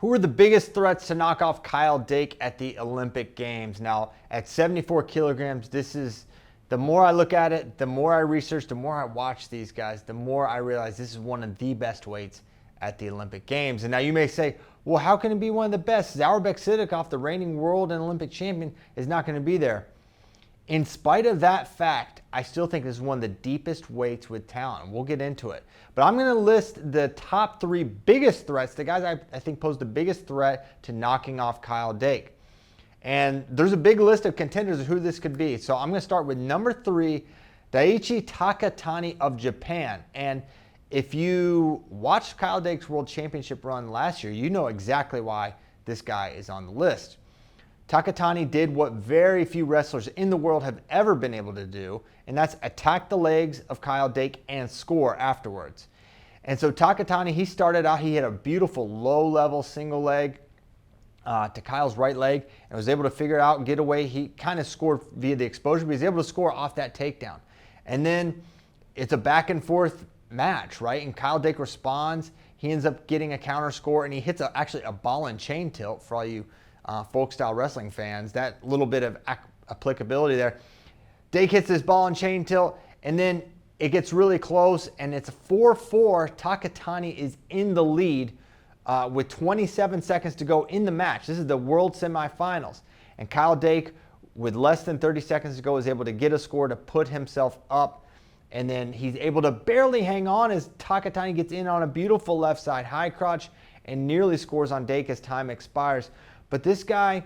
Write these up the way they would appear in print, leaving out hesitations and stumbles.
Who are the biggest threats to knock off Kyle Dake at the Olympic Games? Now, at 74 kilograms, this is, the more I look at it, the more I research, the more I watch these guys, the more I realize this is one of the best weights at the Olympic Games. And now you may say, well, how can it be one of the best? Zauerbek Sidikov, the reigning world and Olympic champion, is not going to be there. In spite of that fact, I still think this is one of the deepest weights with talent. We'll get into it. But I'm going to list the top 3 biggest threats, the guys I think pose the biggest threat to knocking off Kyle Dake. And there's a big list of contenders of who this could be. So I'm going to start with number 3, Daichi Takatani of Japan. And if you watched Kyle Dake's World Championship run last year, you know exactly why this guy is on the list. Takatani did what very few wrestlers in the world have ever been able to do, and that's attack the legs of Kyle Dake and score afterwards. And so Takatani, he started out, he had a beautiful low-level single leg to Kyle's right leg and was able to figure it out and get away. He kind of scored via the exposure, but he's able to score off that takedown. And then it's a back-and-forth match, right? And Kyle Dake responds. He ends up getting a counter score, and he hits actually a ball and chain tilt for all you folk-style wrestling fans. That little bit of applicability there. Dake hits this ball and chain tilt, and then it gets really close, and it's 4-4. Takatani is in the lead with 27 seconds to go in the match. This is the World Semifinals. And Kyle Dake, with less than 30 seconds to go, is able to get a score to put himself up. And then he's able to barely hang on as Takatani gets in on a beautiful left side high crotch and nearly scores on Dake as time expires. But this guy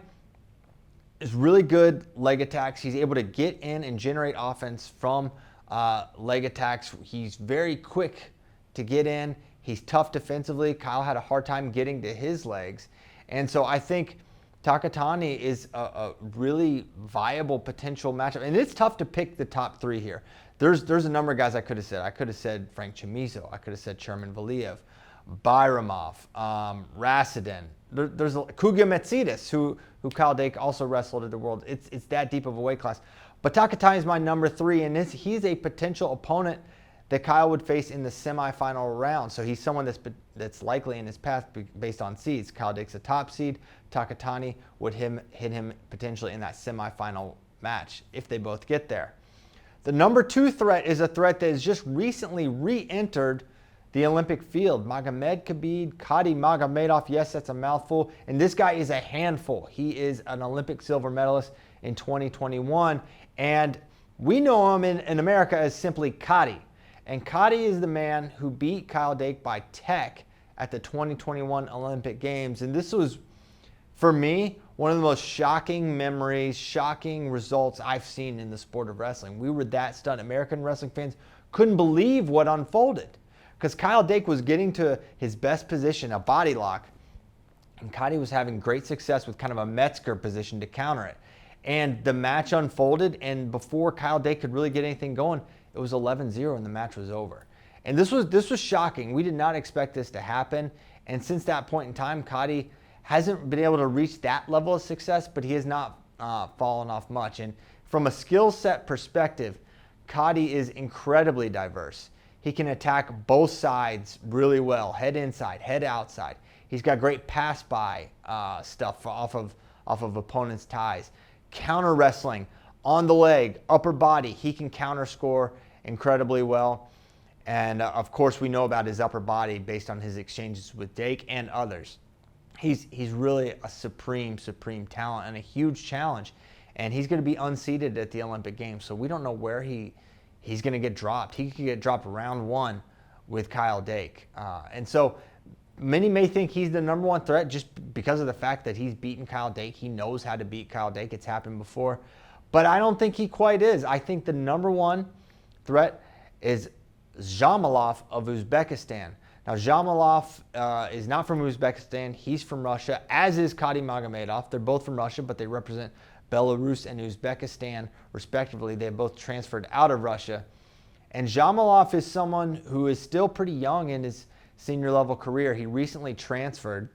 is really good leg attacks. He's able to get in and generate offense from leg attacks. He's very quick to get in. He's tough defensively. Kyle had a hard time getting to his legs. And so I think Takatani is a really viable potential matchup. And it's tough to pick the top 3 here. There's a number of guys I could have said. I could have said Frank Chamizo. I could have said Sherman Valiev, Byramov, Rasadin. There's Kuga Metsidis, who Kyle Dake also wrestled at the World. It's that deep of a weight class. But Takatani is my number 3, and he's a potential opponent that Kyle would face in the semifinal round. So he's someone that's likely in his path based on seeds. Kyle Dake's a top seed. Takatani would hit him potentially in that semifinal match if they both get there. The number 2 threat is a threat that has just recently re-entered the Olympic field. Magomed Khabib, Cotti Magomedov. Yes, that's a mouthful. And this guy is a handful. He is an Olympic silver medalist in 2021. And we know him in America as simply Cotti. And Cotti is the man who beat Kyle Dake by tech at the 2021 Olympic Games. And this was, for me, one of the most shocking memories, shocking results I've seen in the sport of wrestling. We were that stunned. American wrestling fans couldn't believe what unfolded. Because Kyle Dake was getting to his best position, a body lock, and Cotti was having great success with kind of a Metzger position to counter it. And the match unfolded, and before Kyle Dake could really get anything going, it was 11-0 and the match was over. And this was shocking. We did not expect this to happen. And since that point in time, Cotti hasn't been able to reach that level of success, but he has not fallen off much. And from a skill set perspective, Cotti is incredibly diverse. He can attack both sides really well, head inside, head outside. He's got great pass-by stuff off of opponents' ties. Counter wrestling on the leg, upper body. He can counter score incredibly well. And of course, we know about his upper body based on his exchanges with Dake and others. He's really a supreme talent and a huge challenge. And he's going to be unseeded at the Olympic Games. So we don't know where he's going to get dropped. He could get dropped round 1 with Kyle Dake. And so many may think he's the number 1 threat just because of the fact that he's beaten Kyle Dake. He knows how to beat Kyle Dake. It's happened before. But I don't think he quite is. I think the number 1 threat is Zhamalov of Uzbekistan. Now, Zhamalov is not from Uzbekistan. He's from Russia, as is Cotti Magomedov. They're both from Russia, but they represent Belarus and Uzbekistan, respectively. They both transferred out of Russia. And Zhamalov is someone who is still pretty young in his senior level career. He recently transferred,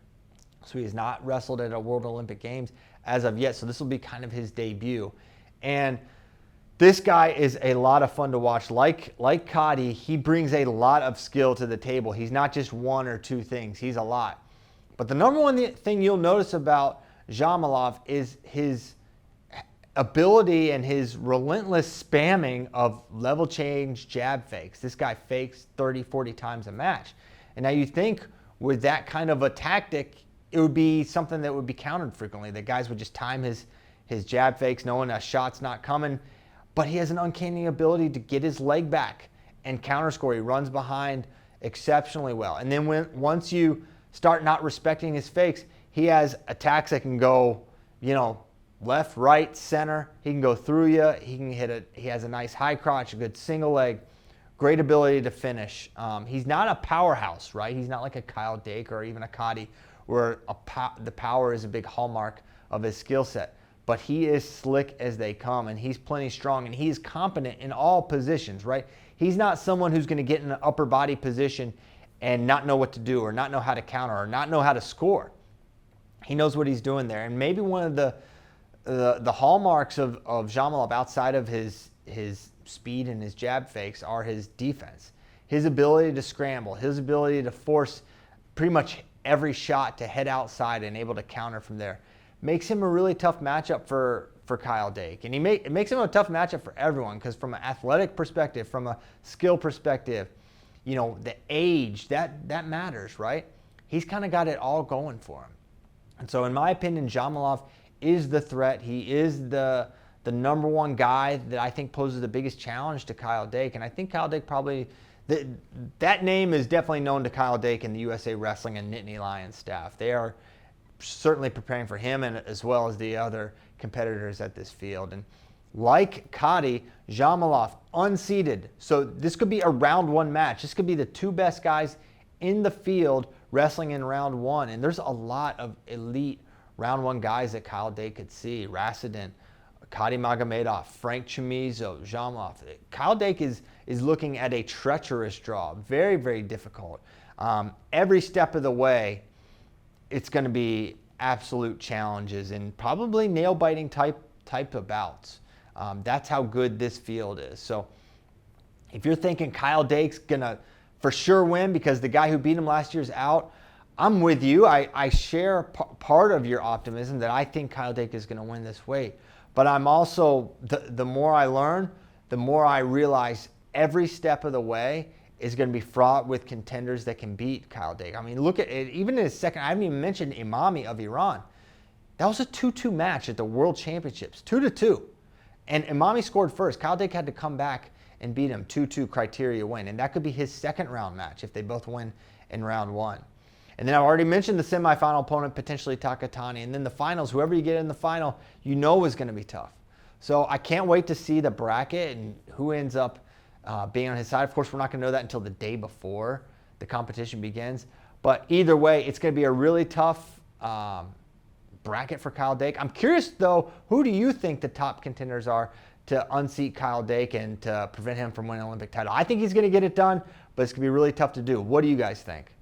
so he has not wrestled at a World Olympic Games as of yet. So this will be kind of his debut. And this guy is a lot of fun to watch. Like Cotti, he brings a lot of skill to the table. He's not just 1 or 2 things. He's a lot. But the number one thing you'll notice about Zhamalov is his ability and his relentless spamming of level change jab fakes. This guy fakes 30, 40 times a match. And now you think with that kind of a tactic, it would be something that would be countered frequently. The guys would just time his jab fakes knowing a shot's not coming. But he has an uncanny ability to get his leg back and counter score. He runs behind exceptionally well. And then once you start not respecting his fakes, he has attacks that can go, left, right, center. He can go through you. He can he has a nice high crotch, a good single leg, great ability to finish. He's not a powerhouse, right? He's not like a Kyle Dake or even a Cotti, where the power is a big hallmark of his skill set. But he is slick as they come, and he's plenty strong, and he's competent in all positions, right? He's not someone who's going to get in an upper body position and not know what to do, or not know how to counter, or not know how to score. He knows what he's doing there. And maybe one of the hallmarks of Zhamalov, outside of his speed and his jab fakes, are his defense. His ability to scramble, his ability to force pretty much every shot to head outside and able to counter from there, makes him a really tough matchup for Kyle Dake. And it makes him a tough matchup for everyone, because from an athletic perspective, from a skill perspective, the age, that matters, right? He's kind of got it all going for him. And so in my opinion, Zhamalov is the threat. He is the number one guy that I think poses the biggest challenge to Kyle Dake. And I think Kyle Dake probably, that name is definitely known to Kyle Dake and the USA Wrestling and Nittany Lions staff. They are certainly preparing for him, and as well as the other competitors at this field. And like Cotti, Zhamalov unseeded. So this could be a round one match. This could be the two best guys in the field wrestling in round one. And there's a lot of elite round one guys that Kyle Dake could see. Rasadin, Cotti Magomedov, Frank Chamizo, Zhamalov. Kyle Dake is looking at a treacherous draw. Very, very difficult. Every step of the way, it's going to be absolute challenges and probably nail-biting type of bouts. That's how good this field is. So if you're thinking Kyle Dake's going to for sure win because the guy who beat him last year's out, I'm with you. I share part of your optimism that I think Kyle Dake is going to win this weight. But I'm also, the more I learn, the more I realize every step of the way is going to be fraught with contenders that can beat Kyle Dake. I mean, look at it. Even in his second, I haven't even mentioned Imami of Iran. That was a 2-2 match at the World Championships, 2-2. And Imami scored first. Kyle Dake had to come back and beat him, 2-2 criteria win. And that could be his second round match if they both win in round one. And then I've already mentioned the semifinal opponent, potentially Takatani. And then the finals, whoever you get in the final, is going to be tough. So I can't wait to see the bracket and who ends up being on his side. Of course, we're not going to know that until the day before the competition begins. But either way, it's going to be a really tough bracket for Kyle Dake. I'm curious, though, who do you think the top contenders are to unseat Kyle Dake and to prevent him from winning an Olympic title? I think he's going to get it done, but it's going to be really tough to do. What do you guys think?